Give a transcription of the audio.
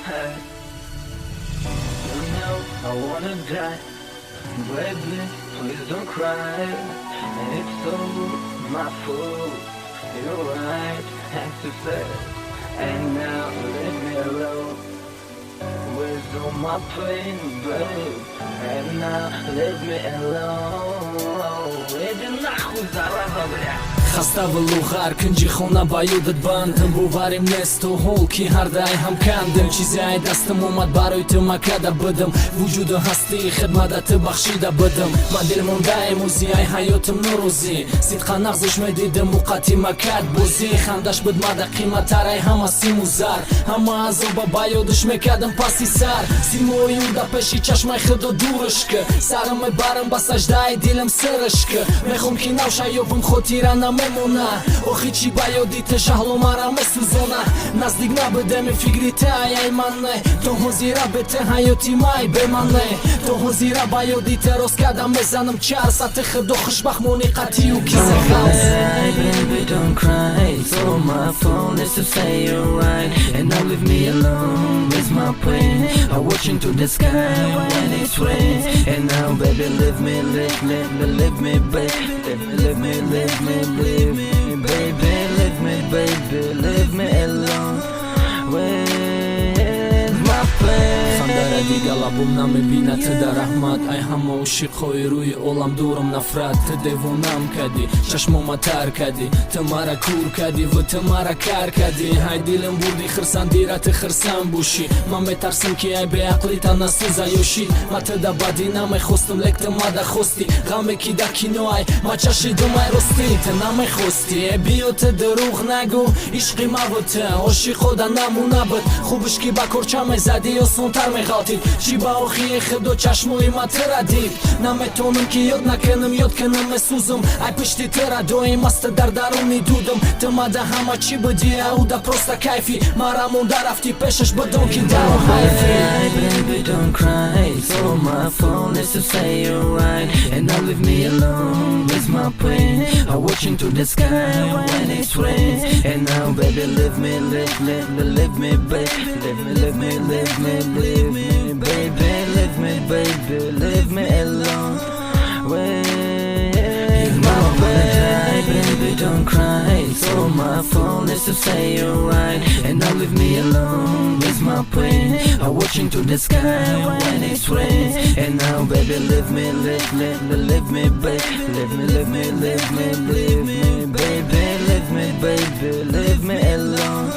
Hey, you know I wanna die. Baby, please don't cry. It's all my fault. You're right, as you said. And now leave me alone. Where's all my pain, babe? And now leave me alone. Иди нахуй, зараза, бля. Хаста вылухар кунҷи хона ба ёдат бандим боварим несту ҳол ки ҳардай ҳам кандим чизяи дастам омад барои ту макада бидим вуҷуду ҳастии хидмата ту бахшида бидим ман дил мондаи музияи ҳаётим нурӯзӣ сидқа нағзиш медидим муқати макад бозӣ хандаш бидмада қиматтараи ҳама симу зар ҳама азоба ба ёдиш мекардим паси сар симои ӯ да пеши чашмаи худо дуришки сарам мебарам ба саждаи дилам сиришки мехом ки навшаёбам хотира намемона охи чӣ ба ёди те шаҳло мара месӯзона наздик набудеми фикри те аяй ман не то ҳозира бе те ҳаёти май бе ман не то ҳозира ба ёди те рост кардам мезанам чарс ати худо хушбахтмони қатию кисе халс Baby, don't cry. It's all my fault. It's to say you're right. And now leave me alone with my pain. I'm watching to the sky when it's rain. And now, baby, leave me, leave me, baby. Leave me, baby. Leave me, baby. Leave me alone with my pain. хандара дига лабум намебина ту дар раҳмат ай ҳама ошиқҳои рӯи олам дорам нафрат ту девонам кади чашмома тар кади ту мара кур кади ву ту мара кар кади ҳай дилам бурди хирсандира ту хирсанд бошӣ ман метарсам ки ай беақлӣ та насӯза ёшӣ ма ту да бадӣ намехостам лек ту мада хости ғаме ки да кино ай ма чашидум ай ростӣ ту намехости биё ту дурӯғ нагӯ ишқи маву ту ошиқода намуна буд хубиш ки ба корча мезади осонтар меғалтид чӣ ба охии худо чашмои ма тира дид наметонам ки ёд накунам ёд кунам месӯзам ай пишти тира доим аста дар даруни дудам ту мада ҳама чӣ будӣ ауда просто кайфи мара монда рафти пешаш бидон ки даро ҳайфи Baby, don't cry. It's all my fault. It's to say you're right. And now leave me alone with my pain. I'm watching to the sky when it's rain. And now, baby, leave me, baby. Leave me, baby. Leave me alone with my pain. Baby, don't cry. It's all my fault. It's to say you're right. And now leave me alone with my pain. I'm watching to the sky when it's rain. And now, baby, leave me, baby. Leave me, baby. Leave me alone.